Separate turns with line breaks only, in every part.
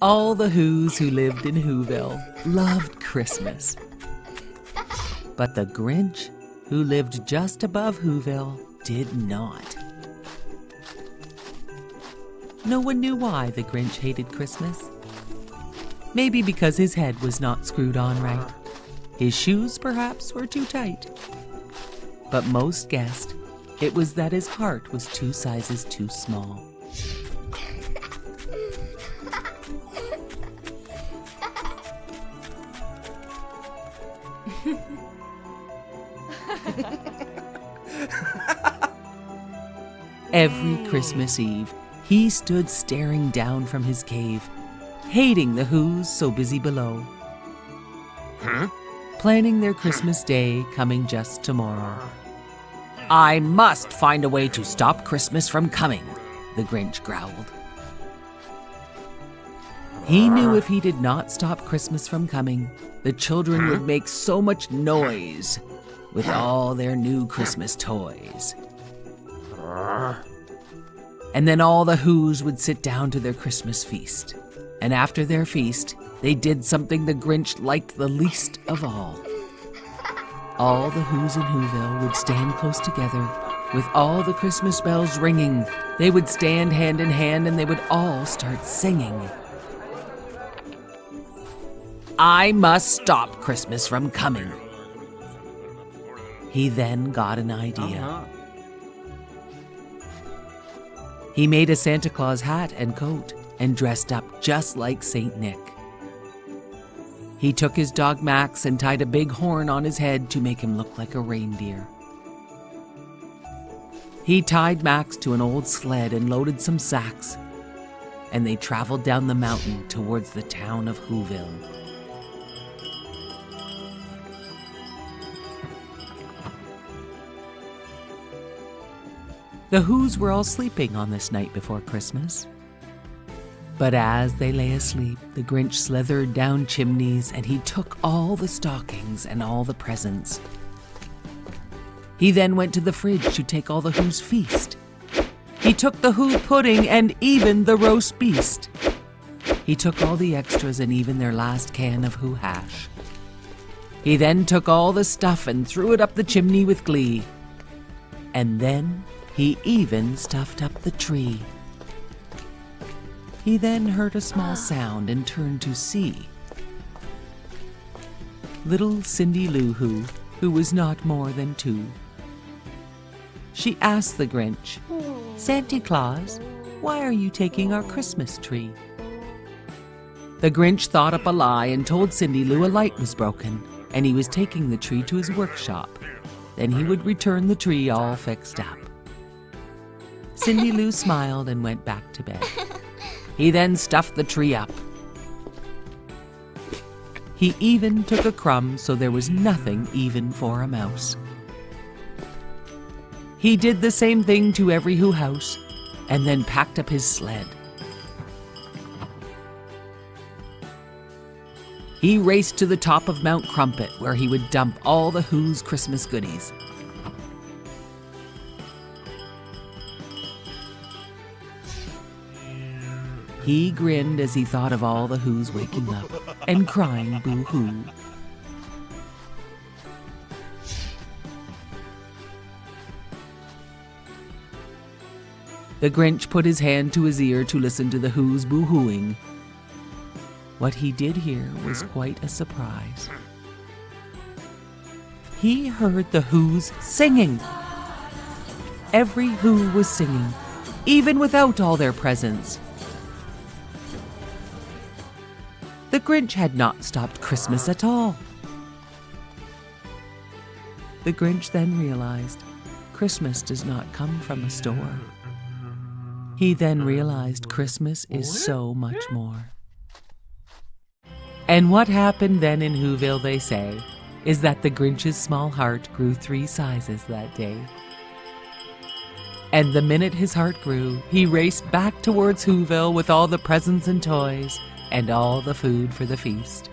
All the Whos who lived in Whoville loved Christmas. But the Grinch, who lived just above Whoville, did not. No one knew why the Grinch hated Christmas. Maybe because his head was not screwed on right. His shoes, perhaps, were too tight. But most guessed it was that his heart was 2 sizes too small. Every Christmas Eve, he stood staring down from his cave, hating the Whos so busy below. Planning their Christmas day coming just tomorrow. I must find a way to stop Christmas from coming, the Grinch growled. He knew if he did not stop Christmas from coming, the children would make so much noise with all their new Christmas toys. And then all the Whos would sit down to their Christmas feast. And after their feast, they did something the Grinch liked the least of all. All the Whos in Whoville would stand close together, with all the Christmas bells ringing. They would stand hand in hand and they would all start singing. I must stop Christmas from coming. He then got an idea. He made a Santa Claus hat and coat and dressed up just like Saint Nick. He took his dog Max and tied a big horn on his head to make him look like a reindeer. He tied Max to an old sled and loaded some sacks, and they traveled down the mountain towards the town of Whoville. The Whos were all sleeping on this night before Christmas. But as they lay asleep, the Grinch slithered down chimneys and he took all the stockings and all the presents. He then went to the fridge to take all the Who's feast. He took the Who pudding and even the roast beast. He took all the extras and even their last can of Who hash. He then took all the stuff and threw it up the chimney with glee. And then he even stuffed up the tree. He then heard a small sound and turned to see little Cindy Lou who was not more than 2. She asked the Grinch, Santa Claus, why are you taking our Christmas tree? The Grinch thought up a lie and told Cindy Lou a light was broken and he was taking the tree to his workshop. Then he would return the tree all fixed up. Cindy Lou smiled and went back to bed. He then stuffed the tree up. He even took a crumb so there was nothing even for a mouse. He did the same thing to every Who house and then packed up his sled. He raced to the top of Mount Crumpet where he would dump all the Who's Christmas goodies. He grinned as he thought of all the Who's waking up and crying boo-hoo. The Grinch put his hand to his ear to listen to the Who's boo-hooing. What he did hear was quite a surprise. He heard the Who's singing. Every Who was singing, even without all their presents. The Grinch had not stopped Christmas at all. The Grinch then realized Christmas does not come from a store. He then realized Christmas is so much more. And what happened then in Whoville, they say, is that the Grinch's small heart grew 3 sizes that day. And the minute his heart grew, he raced back towards Whoville with all the presents and toys and all the food for the feast.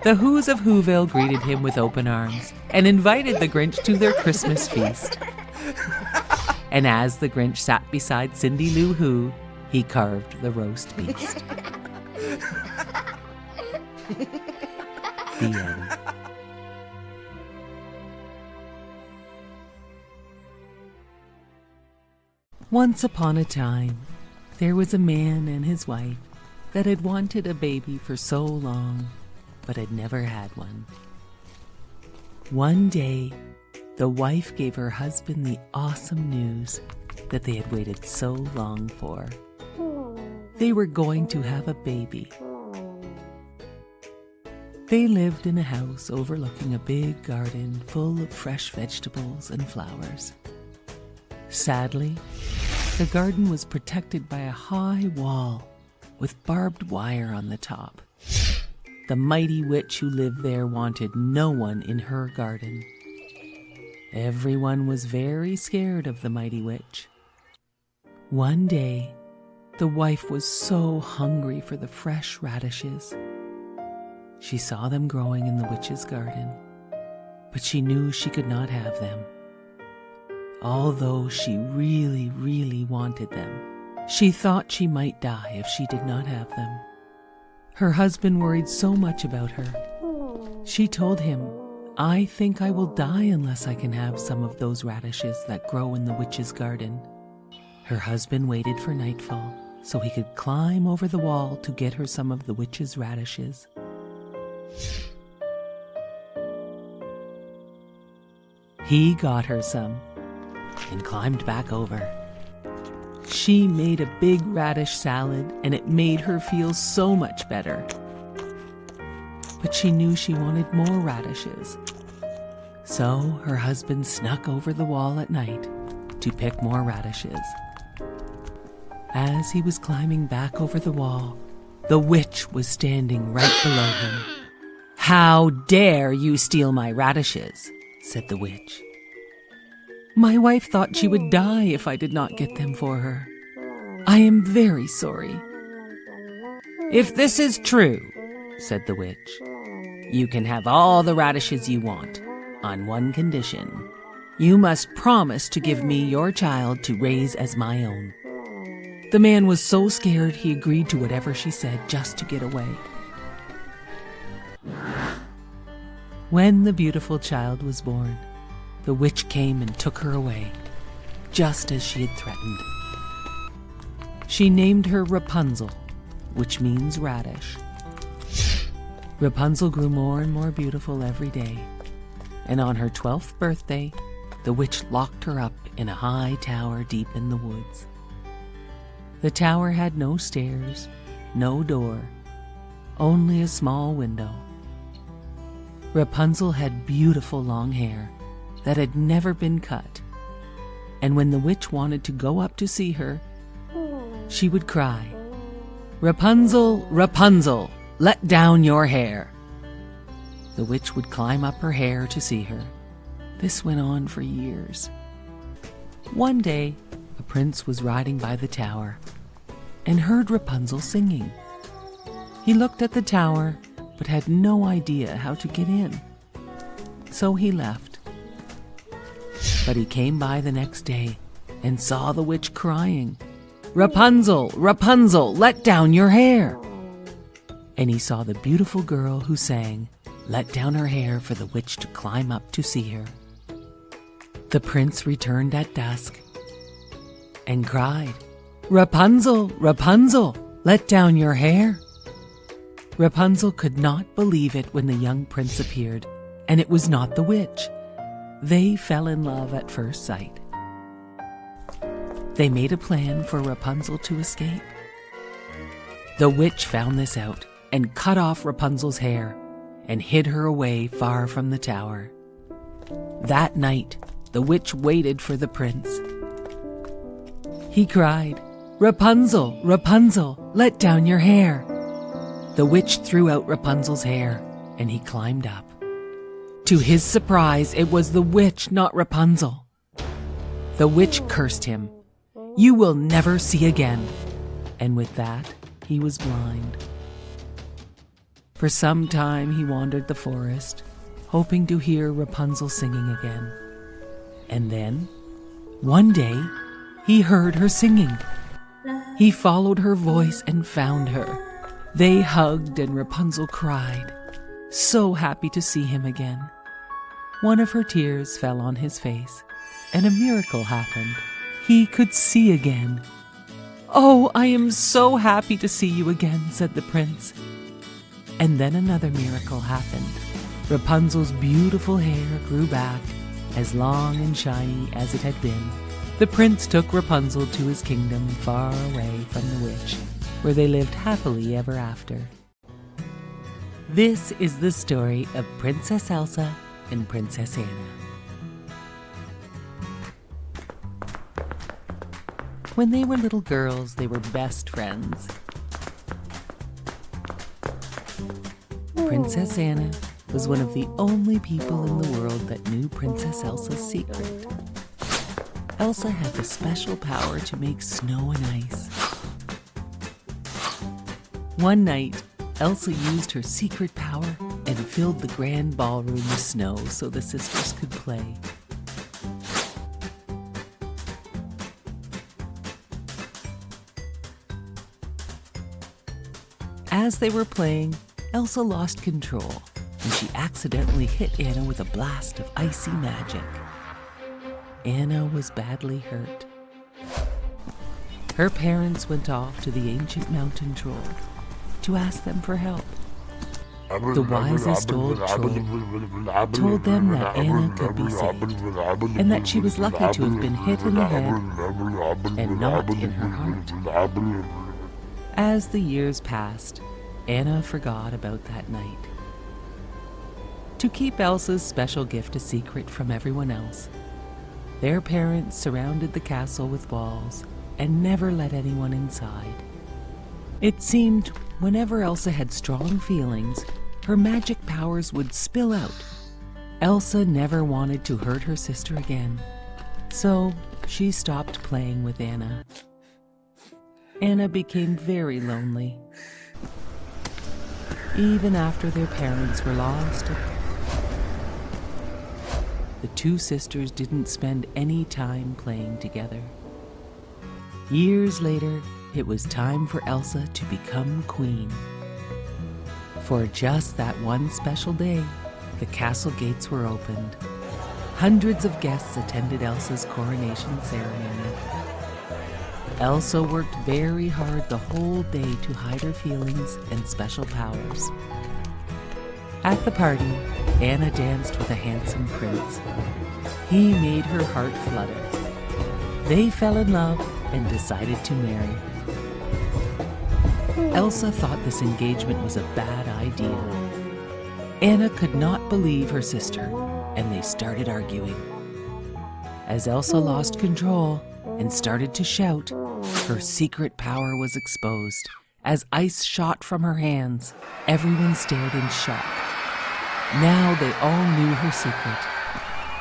The Whos of Whoville greeted him with open arms and invited the Grinch to their Christmas feast. And as the Grinch sat beside Cindy Lou Who, he carved the roast beast. The end. Once upon a time, there was a man and his wife that had wanted a baby for so long, but had never had one. One day, the wife gave her husband the awesome news that they had waited so long for. They were going to have a baby. They lived in a house overlooking a big garden full of fresh vegetables and flowers. Sadly, the garden was protected by a high wall with barbed wire on the top. The mighty witch who lived there wanted no one in her garden. Everyone was very scared of the mighty witch. One day, the wife was so hungry for the fresh radishes. She saw them growing in the witch's garden, but she knew she could not have them. Although she really, really wanted them, she thought she might die if she did not have them. Her husband worried so much about her. She told him, "I think I will die unless I can have some of those radishes that grow in the witch's garden." Her husband waited for nightfall so he could climb over the wall to get her some of the witch's radishes. He got her some and climbed back over. She made a big radish salad, and it made her feel so much better. But she knew she wanted more radishes. So her husband snuck over the wall at night to pick more radishes. As he was climbing back over the wall, the witch was standing right below him. "How dare you steal my radishes?" said the witch. "My wife thought she would die if I did not get them for her. I am very sorry." "If this is true," said the witch, "you can have all the radishes you want, on one condition. You must promise to give me your child to raise as my own." The man was so scared he agreed to whatever she said just to get away. When the beautiful child was born, the witch came and took her away, just as she had threatened. She named her Rapunzel, which means radish. Rapunzel grew more and more beautiful every day, and on her 12th birthday, the witch locked her up in a high tower deep in the woods. The tower had no stairs, no door, only a small window. Rapunzel had beautiful long hair that had never been cut, and when the witch wanted to go up to see her, she would cry, "Rapunzel, Rapunzel, let down your hair." The witch would climb up her hair to see her. This went on for years. One day, a prince was riding by the tower and heard Rapunzel singing. He looked at the tower but had no idea how to get in, so he left. But he came by the next day and saw the witch crying, "Rapunzel, Rapunzel, let down your hair." And he saw the beautiful girl who sang, let down her hair for the witch to climb up to see her. The prince returned at dusk and cried, "Rapunzel, Rapunzel, let down your hair." Rapunzel could not believe it when the young prince appeared, and it was not the witch. They fell in love at first sight. They made a plan for Rapunzel to escape. The witch found this out and cut off Rapunzel's hair and hid her away far from the tower. That night, the witch waited for the prince. He cried, "Rapunzel, Rapunzel, let down your hair." The witch threw out Rapunzel's hair, and he climbed up. To his surprise, it was the witch, not Rapunzel. The witch cursed him. "You will never see again." And with that, he was blind. For some time he wandered the forest, hoping to hear Rapunzel singing again. And then, one day, he heard her singing. He followed her voice and found her. They hugged and Rapunzel cried, so happy to see him again. One of her tears fell on his face, and a miracle happened. He could see again. "Oh, I am so happy to see you again," said the prince. And then another miracle happened. Rapunzel's beautiful hair grew back, as long and shiny as it had been. The prince took Rapunzel to his kingdom far away from the witch, where they lived happily ever after. This is the story of Princess Elsa and Princess Anna. When they were little girls, they were best friends. Princess Anna was one of the only people in the world that knew Princess Elsa's secret. Elsa had the special power to make snow and ice. One night, Elsa used her secret power and filled the grand ballroom with snow so the sisters could play. As they were playing, Elsa lost control, and she accidentally hit Anna with a blast of icy magic. Anna was badly hurt. Her parents went off to the ancient mountain trolls to ask them for help. The wisest old troll told them that Anna could be saved, and that she was lucky to have been hit in the head and not in her heart. As the years passed, Anna forgot about that night. To keep Elsa's special gift a secret from everyone else, their parents surrounded the castle with walls and never let anyone inside. It seemed whenever Elsa had strong feelings, her magic powers would spill out. Elsa never wanted to hurt her sister again, so she stopped playing with Anna. Anna became very lonely. Even after their parents were lost, the two sisters didn't spend any time playing together. Years later, it was time for Elsa to become queen. For just that one special day, the castle gates were opened. Hundreds of guests attended Elsa's coronation ceremony. Elsa worked very hard the whole day to hide her feelings and special powers. At the party, Anna danced with a handsome prince. He made her heart flutter. They fell in love and decided to marry. Elsa thought this engagement was a bad idea. Anna could not believe her sister, and they started arguing. As Elsa lost control and started to shout, her secret power was exposed. As ice shot from her hands, everyone stared in shock. Now they all knew her secret.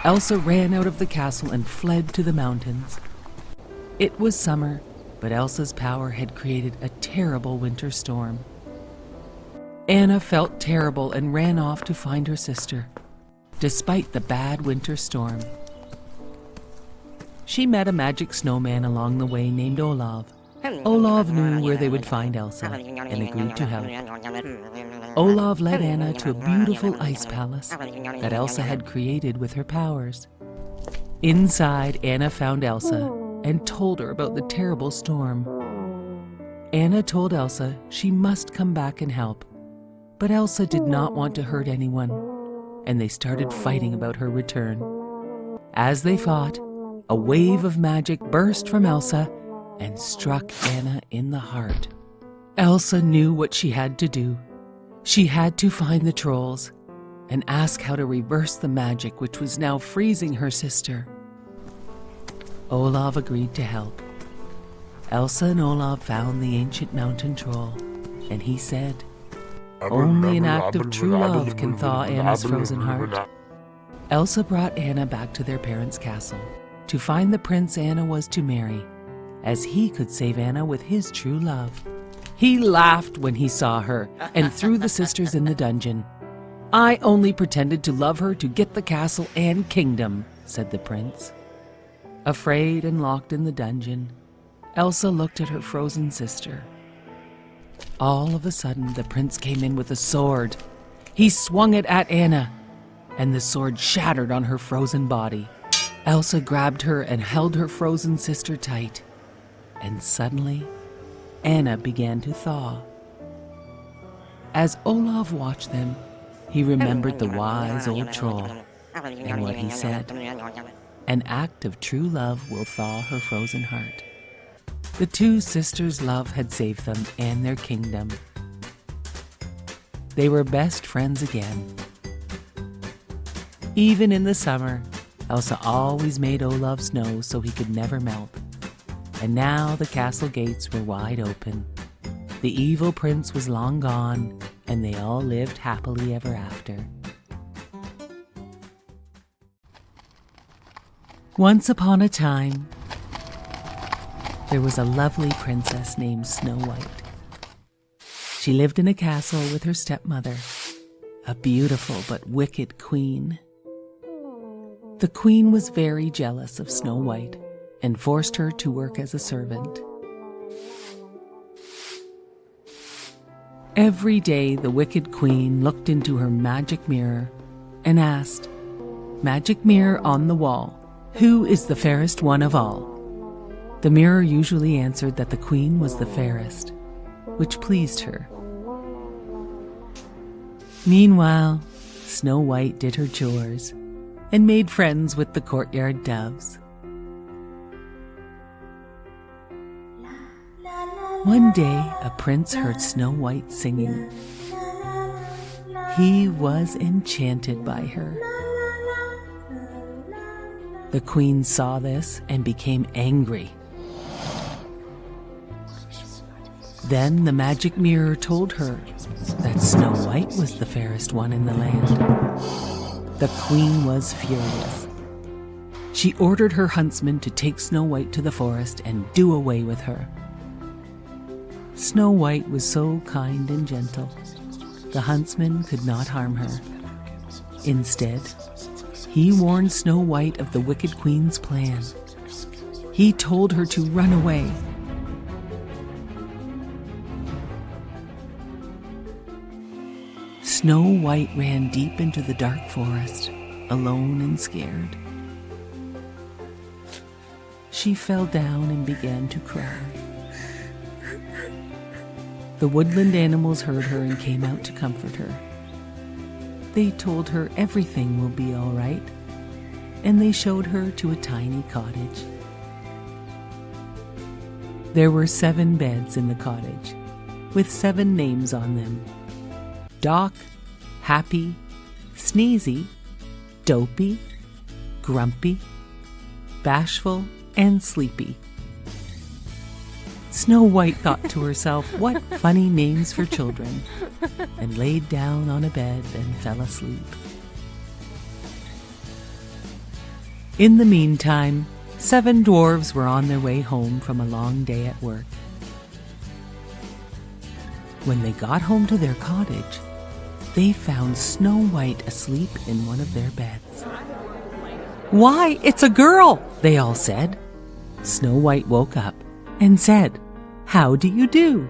Elsa ran out of the castle and fled to the mountains. It was summer, but Elsa's power had created a terrible winter storm. Anna felt terrible and ran off to find her sister, despite the bad winter storm. She met a magic snowman along the way named Olaf. Olaf knew where they would find Elsa and agreed to help. Olaf led Anna to a beautiful ice palace that Elsa had created with her powers. Inside, Anna found Elsa and told her about the terrible storm. Anna told Elsa she must come back and help, but Elsa did not want to hurt anyone, and they started fighting about her return. As they fought, a wave of magic burst from Elsa and struck Anna in the heart. Elsa knew what she had to do. She had to find the trolls and ask how to reverse the magic which was now freezing her sister. Olaf agreed to help. Elsa and Olaf found the ancient mountain troll, and he said, "Only an act of true love can thaw Anna's frozen heart." Elsa brought Anna back to their parents' castle to find the prince Anna was to marry, as he could save Anna with his true love. He laughed when he saw her and threw the sisters in the dungeon. "I only pretended to love her to get the castle and kingdom," said the prince. Afraid and locked in the dungeon, Elsa looked at her frozen sister. All of a sudden, the prince came in with a sword. He swung it at Anna, and the sword shattered on her frozen body. Elsa grabbed her and held her frozen sister tight, and suddenly, Anna began to thaw. As Olaf watched them, he remembered the wise old troll and what he said. An act of true love will thaw her frozen heart. The two sisters' love had saved them and their kingdom. They were best friends again. Even in the summer, Elsa always made Olaf snow so he could never melt. And now the castle gates were wide open. The evil prince was long gone, and they all lived happily ever after. Once upon a time, there was a lovely princess named Snow White. She lived in a castle with her stepmother, a beautiful but wicked queen. The queen was very jealous of Snow White and forced her to work as a servant. Every day, the wicked queen looked into her magic mirror and asked, "Magic mirror on the wall, who is the fairest one of all?" The mirror usually answered that the queen was the fairest, which pleased her. Meanwhile, Snow White did her chores and made friends with the courtyard doves. One day, a prince heard Snow White singing. He was enchanted by her. The queen saw this and became angry. Then the magic mirror told her that Snow White was the fairest one in the land. The queen was furious. She ordered her huntsman to take Snow White to the forest and do away with her. Snow White was so kind and gentle, the huntsman could not harm her. Instead, he warned Snow White of the wicked queen's plan. He told her to run away. Snow White ran deep into the dark forest, alone and scared. She fell down and began to cry. The woodland animals heard her and came out to comfort her. They told her everything will be all right, and they showed her to a tiny cottage. There were 7 beds in the cottage, with 7 names on them: Doc, Happy, Sneezy, Dopey, Grumpy, Bashful, and Sleepy. Snow White thought to herself, what funny names for children, and laid down on a bed and fell asleep. In the meantime, 7 dwarves were on their way home from a long day at work. When they got home to their cottage, they found Snow White asleep in one of their beds. "Why, it's a girl!" they all said. Snow White woke up and said, "How do you do?"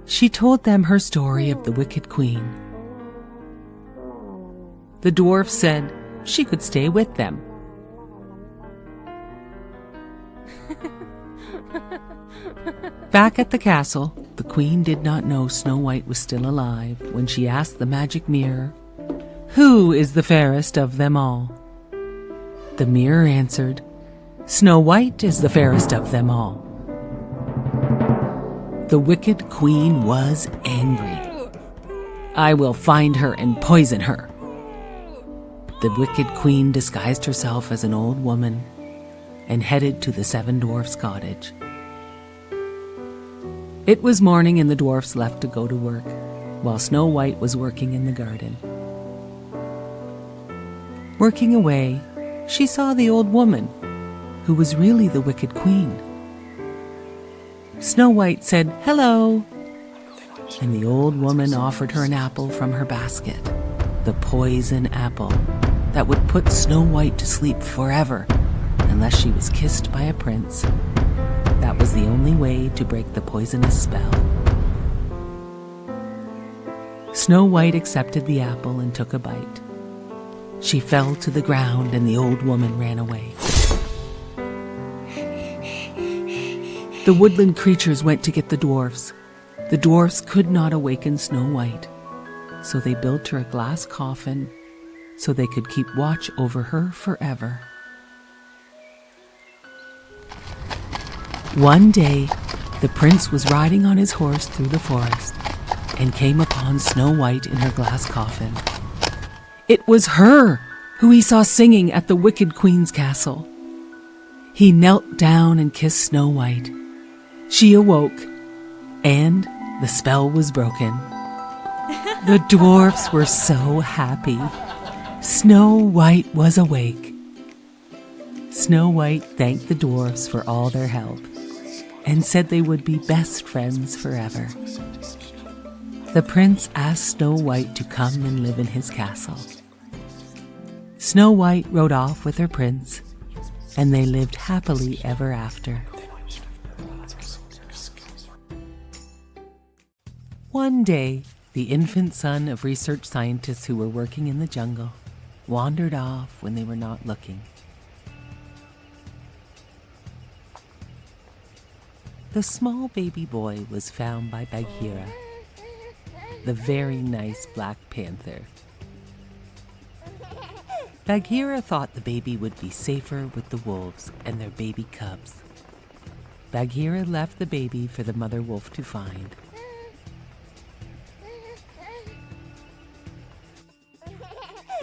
She told them her story of the wicked queen. The dwarf said she could stay with them. Back at the castle, the queen did not know Snow White was still alive when she asked the magic mirror, "Who is the fairest of them all?" The mirror answered, "Snow White is the fairest of them all." The wicked queen was angry. "I will find her and poison her." The wicked queen disguised herself as an old woman and headed to the 7 dwarfs' cottage. It was morning and the dwarfs left to go to work, while Snow White was working in the garden. Working away, she saw the old woman, who was really the wicked queen. Snow White said, "Hello, and the old woman offered her an apple from her basket, the poison apple that would put Snow White to sleep forever unless she was kissed by a prince. That was the only way to break the poisonous spell. Snow White accepted the apple and took a bite. She fell to the ground and the old woman ran away. The woodland creatures went to get the dwarfs. The dwarfs could not awaken Snow White, so they built her a glass coffin so they could keep watch over her forever. One day, the prince was riding on his horse through the forest and came upon Snow White in her glass coffin. It was her who he saw singing at the Wicked Queen's castle. He knelt down and kissed Snow White. She awoke, and the spell was broken. The dwarfs were so happy. Snow White was awake. Snow White thanked the dwarfs for all their help and said they would be best friends forever. The prince asked Snow White to come and live in his castle. Snow White rode off with her prince, and they lived happily ever after. One day, the infant son of research scientists who were working in the jungle wandered off when they were not looking. The small baby boy was found by Bagheera, the very nice Black Panther. Bagheera thought the baby would be safer with the wolves and their baby cubs. Bagheera left the baby for the mother wolf to find.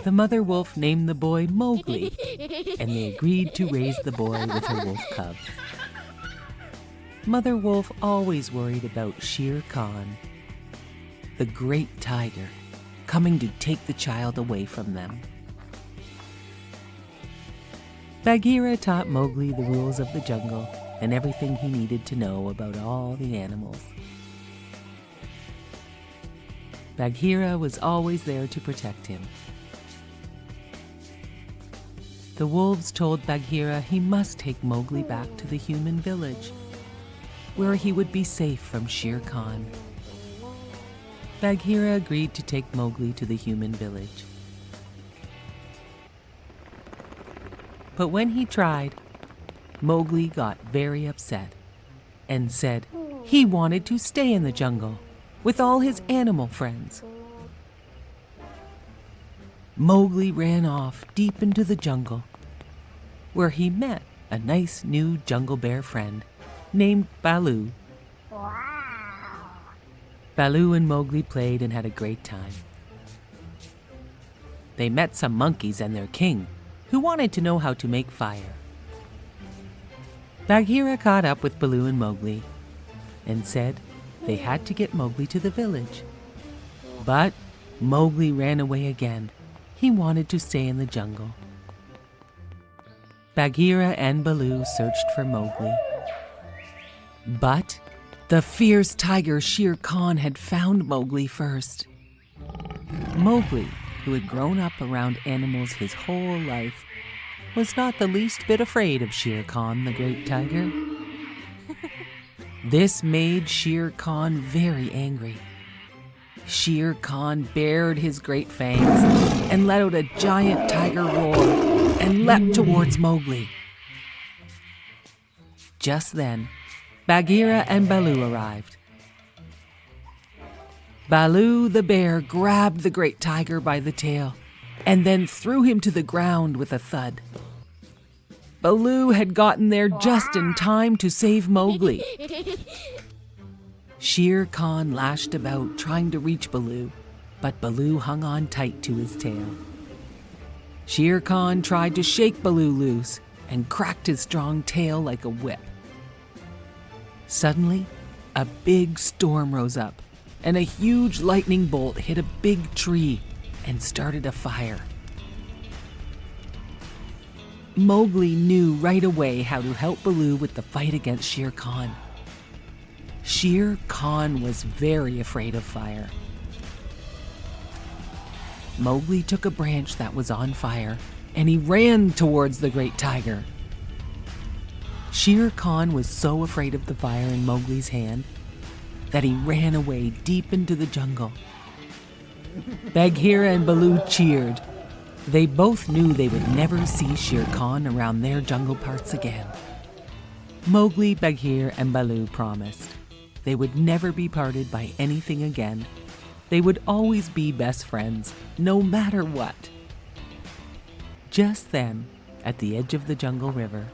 The mother wolf named the boy Mowgli, and they agreed to raise the boy with her wolf cubs. Mother wolf always worried about Shere Khan, the great tiger, coming to take the child away from them. Bagheera taught Mowgli the rules of the jungle and everything he needed to know about all the animals. Bagheera was always there to protect him. The wolves told Bagheera he must take Mowgli back to the human village, where he would be safe from Shere Khan. Bagheera agreed to take Mowgli to the human village. But when he tried, Mowgli got very upset and said he wanted to stay in the jungle with all his animal friends. Mowgli ran off deep into the jungle, where he met a nice new jungle bear friend named Baloo. Baloo and Mowgli played and had a great time. They met some monkeys and their king, who wanted to know how to make fire. Bagheera caught up with Baloo and Mowgli and said they had to get Mowgli to the village. But Mowgli ran away again. He wanted to stay in the jungle. Bagheera and Baloo searched for Mowgli. But the fierce tiger Shere Khan had found Mowgli first. Mowgli, who had grown up around animals his whole life, was not the least bit afraid of Shere Khan, the great tiger. This made Shere Khan very angry. Shere Khan bared his great fangs and let out a giant tiger roar and leapt towards Mowgli. Just then, Bagheera and Baloo arrived. Baloo the bear grabbed the great tiger by the tail and then threw him to the ground with a thud. Baloo had gotten there just in time to save Mowgli. Shere Khan lashed about trying to reach Baloo, but Baloo hung on tight to his tail. Shere Khan tried to shake Baloo loose and cracked his strong tail like a whip. Suddenly, a big storm rose up, and a huge lightning bolt hit a big tree and started a fire. Mowgli knew right away how to help Baloo with the fight against Shere Khan. Shere Khan was very afraid of fire. Mowgli took a branch that was on fire and he ran towards the great tiger. Shere Khan was so afraid of the fire in Mowgli's hand that he ran away deep into the jungle. Bagheera and Baloo cheered. They both knew they would never see Shere Khan around their jungle parts again. Mowgli, Bagheera, and Baloo promised they would never be parted by anything again. They would always be best friends, no matter what. Just then, at the edge of the jungle river,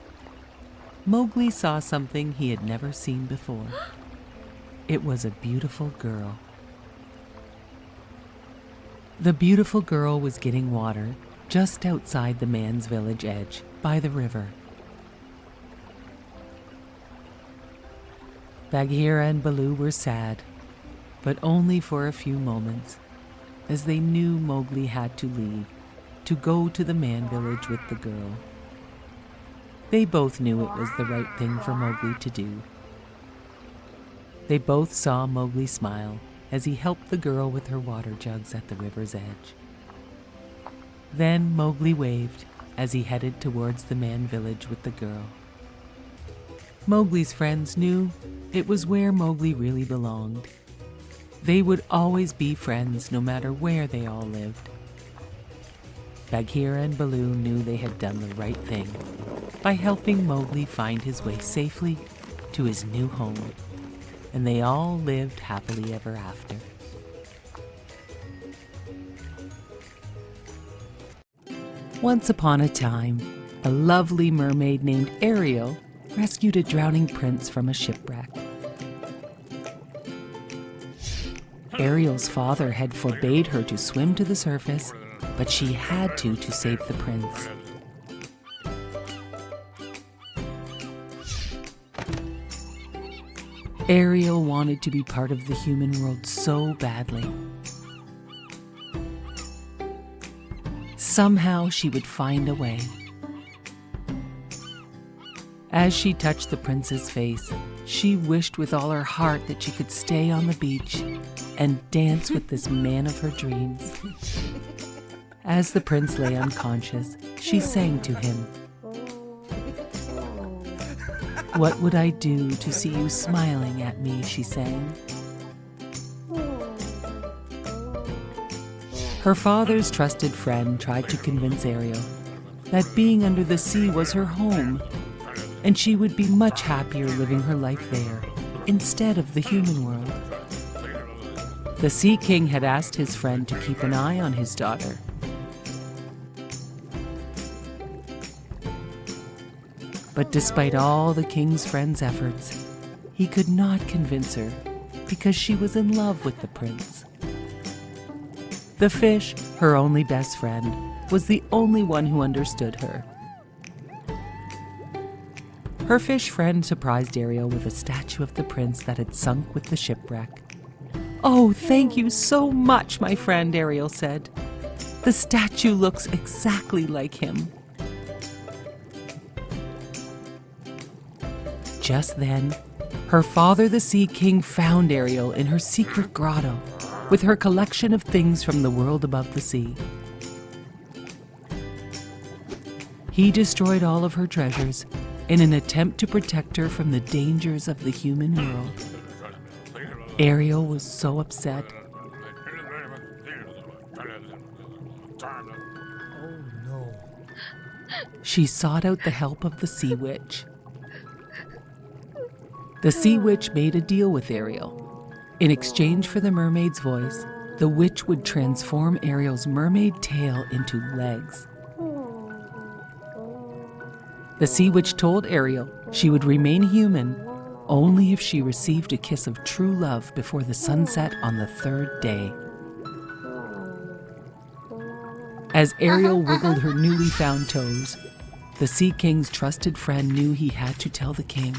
Mowgli saw something he had never seen before. It was a beautiful girl. The beautiful girl was getting water just outside the man's village edge by the river. Bagheera and Baloo were sad, but only for a few moments, as they knew Mowgli had to leave to go to the man village with the girl. They both knew it was the right thing for Mowgli to do. They both saw Mowgli smile as he helped the girl with her water jugs at the river's edge. Then Mowgli waved as he headed towards the man village with the girl. Mowgli's friends knew it was where Mowgli really belonged. They would always be friends no matter where they all lived. Bagheera and Baloo knew they had done the right thing by helping Mowgli find his way safely to his new home, and they all lived happily ever after. Once upon a time, a lovely mermaid named Ariel rescued a drowning prince from a shipwreck. Ariel's father had forbade her to swim to the surface, but she had to save the prince. Ariel wanted to be part of the human world so badly. Somehow she would find a way. As she touched the prince's face, she wished with all her heart that she could stay on the beach and dance with this man of her dreams. As the prince lay unconscious, she sang to him. "What would I do to see you smiling at me?" she sang. Her father's trusted friend tried to convince Ariel that being under the sea was her home, and she would be much happier living her life there instead of the human world. The Sea King had asked his friend to keep an eye on his daughter. But despite all the king's friend's efforts, he could not convince her because she was in love with the prince. The fish, her only best friend, was the only one who understood her. Her fish friend surprised Ariel with a statue of the prince that had sunk with the shipwreck. "Oh, thank you so much, my friend," Ariel said. "The statue looks exactly like him." Just then, her father, the Sea King, found Ariel in her secret grotto with her collection of things from the world above the sea. He destroyed all of her treasures in an attempt to protect her from the dangers of the human world. Ariel was so upset.
Oh no.
She sought out the help of the Sea Witch. The Sea Witch made a deal with Ariel. In exchange for the mermaid's voice, the witch would transform Ariel's mermaid tail into legs. The Sea Witch told Ariel she would remain human only if she received a kiss of true love before the sunset on the third day. As Ariel wiggled her newly found toes, the Sea King's trusted friend knew he had to tell the king.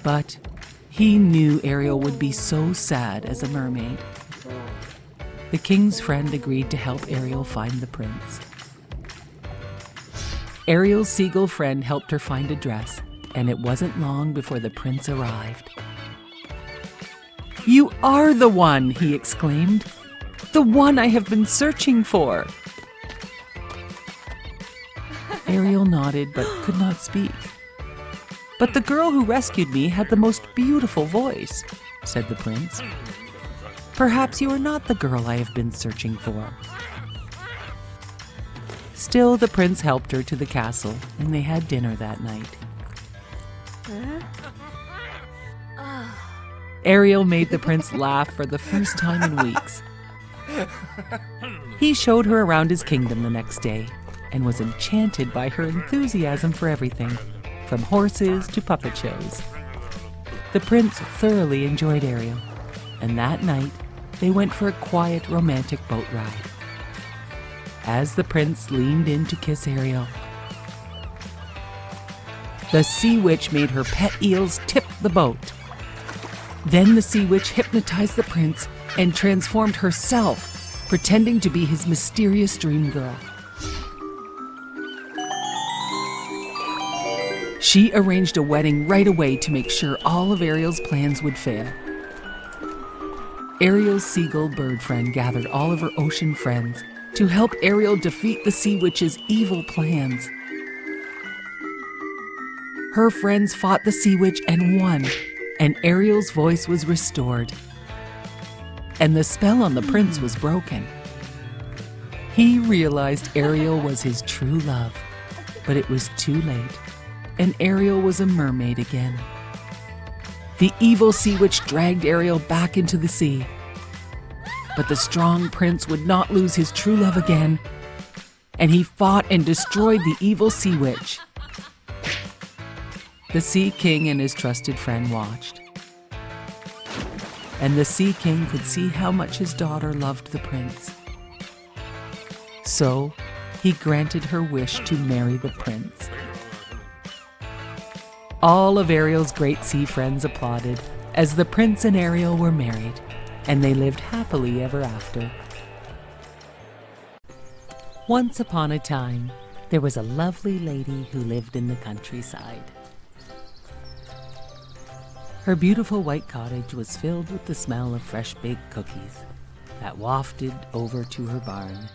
But he knew Ariel would be so sad as a mermaid. The king's friend agreed to help Ariel find the prince. Ariel's seagull friend helped her find a dress, and it wasn't long before the prince arrived. "You are the one," he exclaimed. "The one I have been searching for." Ariel nodded but could not speak. "But the girl who rescued me had the most beautiful voice," said the prince. "Perhaps you are not the girl I have been searching for." Still, the prince helped her to the castle, and they had dinner that night. Ariel made the prince laugh for the first time in weeks. He showed her around his kingdom the next day and was enchanted by her enthusiasm for everything, from horses to puppet shows. The prince thoroughly enjoyed Ariel, and that night they went for a quiet, romantic boat ride. As the prince leaned in to kiss Ariel, the sea witch made her pet eels tip the boat. Then the sea witch hypnotized the prince and transformed herself, pretending to be his mysterious dream girl. She arranged a wedding right away to make sure all of Ariel's plans would fail. Ariel's seagull bird friend gathered all of her ocean friends to help Ariel defeat the sea witch's evil plans. Her friends fought the sea witch and won, and Ariel's voice was restored. And the spell on the prince was broken. He realized Ariel was his true love, but it was too late, and Ariel was a mermaid again. The evil sea witch dragged Ariel back into the sea. But the strong prince would not lose his true love again, and he fought and destroyed the evil sea witch. The Sea King and his trusted friend watched. And the Sea King could see how much his daughter loved the prince. So he granted her wish to marry the prince. All of Ariel's great sea friends applauded as the prince and Ariel were married, and they lived happily ever after. Once upon a time, there was a lovely lady who lived in the countryside. Her beautiful white cottage was filled with the smell of fresh baked cookies that wafted over to her barn.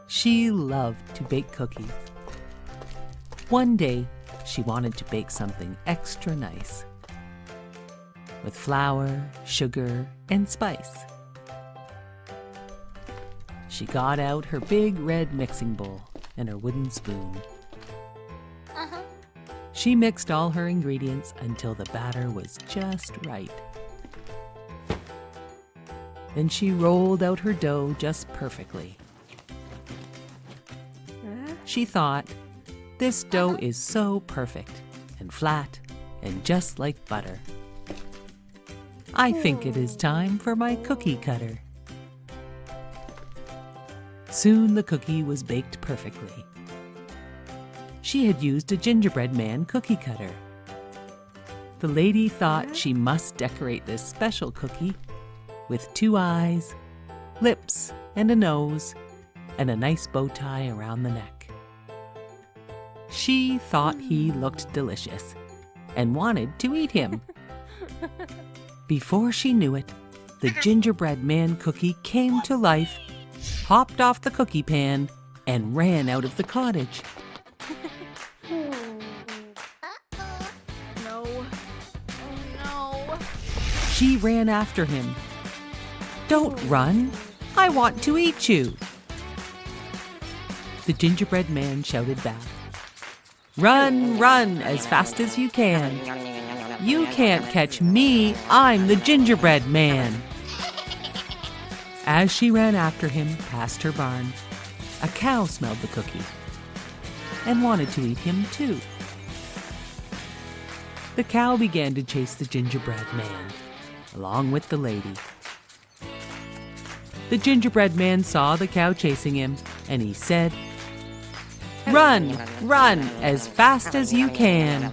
She loved to bake cookies. One day, she wanted to bake something extra nice, with flour, sugar, and spice. She got out her big red mixing bowl and her wooden spoon. She mixed all her ingredients until the batter was just right. Then she rolled out her dough just perfectly. She thought, "This dough is so perfect and flat and just like butter. I think it is time for my cookie cutter." Soon the cookie was baked perfectly. She had used a gingerbread man cookie cutter. The lady thought she must decorate this special cookie with 2 eyes, lips, and a nose, and a nice bow tie around the neck. She thought he looked delicious and wanted to eat him. Before she knew it, the gingerbread man cookie came to life, hopped off the cookie pan, and ran out of the cottage.
No. Oh no.
She ran after him. "Don't run! I want to eat you!" The gingerbread man shouted back, "Run, run as fast as you can. You can't catch me, I'm the gingerbread man." As she ran after him past her barn, a cow smelled the cookie and wanted to eat him too. The cow began to chase the gingerbread man, along with the lady. The gingerbread man saw the cow chasing him, and he said, "Run, run as fast as you can.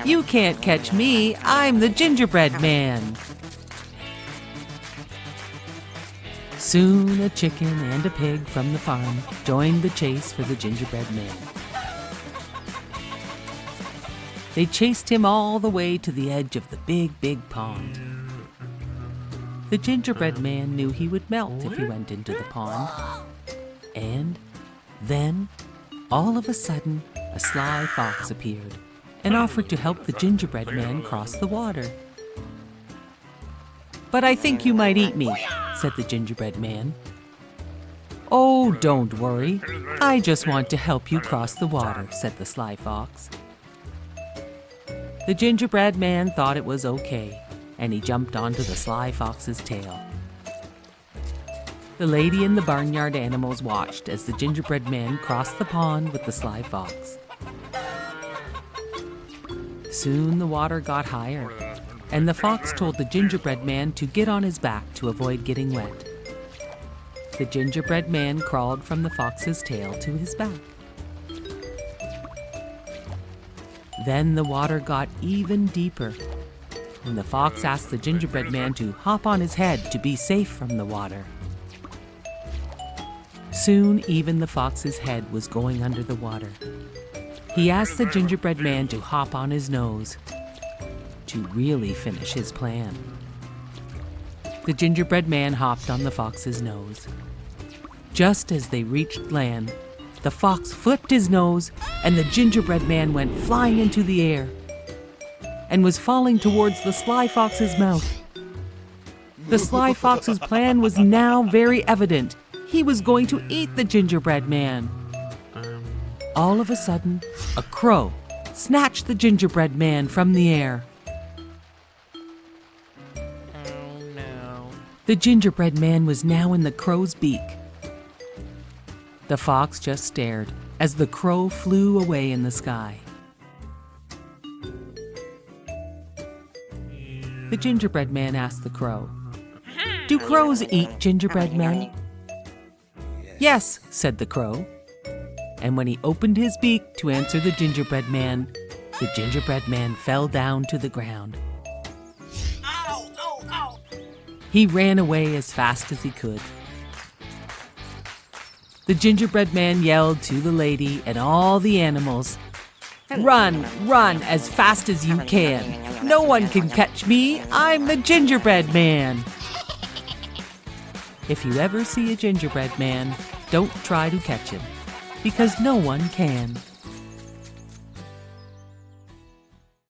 You can't catch me, I'm the gingerbread man." Soon a chicken and a pig from the farm joined the chase for the gingerbread man. They chased him all the way to the edge of the big, big pond. The gingerbread man knew he would melt if he went into the pond. And then, all of a sudden, a sly fox appeared and offered to help the gingerbread man cross the water. "But I think you might eat me," said the gingerbread man. "Oh, don't worry. I just want to help you cross the water," said the sly fox. The gingerbread man thought it was okay, and he jumped onto the sly fox's tail. The lady and the barnyard animals watched as the gingerbread man crossed the pond with the sly fox. Soon the water got higher, and the fox told the gingerbread man to get on his back to avoid getting wet. The gingerbread man crawled from the fox's tail to his back. Then the water got even deeper, and the fox asked the gingerbread man to hop on his head to be safe from the water. Soon even the fox's head was going under the water. He asked the gingerbread man to hop on his nose to really finish his plan. The gingerbread man hopped on the fox's nose. Just as they reached land, the fox flipped his nose and the gingerbread man went flying into the air and was falling towards the sly fox's mouth. The sly fox's plan was now very evident. He was going to eat the gingerbread man. All of a sudden, a crow snatched the gingerbread man from the air.
Oh no.
The gingerbread man was now in the crow's beak. The fox just stared as the crow flew away in the sky. The gingerbread man asked the crow, "Do crows eat gingerbread men?" "Yes," said the crow. And when he opened his beak to answer the gingerbread man fell down to the ground.
Ow, ow, ow.
He ran away as fast as he could. The gingerbread man yelled to the lady and all the animals, "Run, run as fast as you can. No one can catch me. I'm the gingerbread man." If you ever see a gingerbread man, don't try to catch him, because no one can.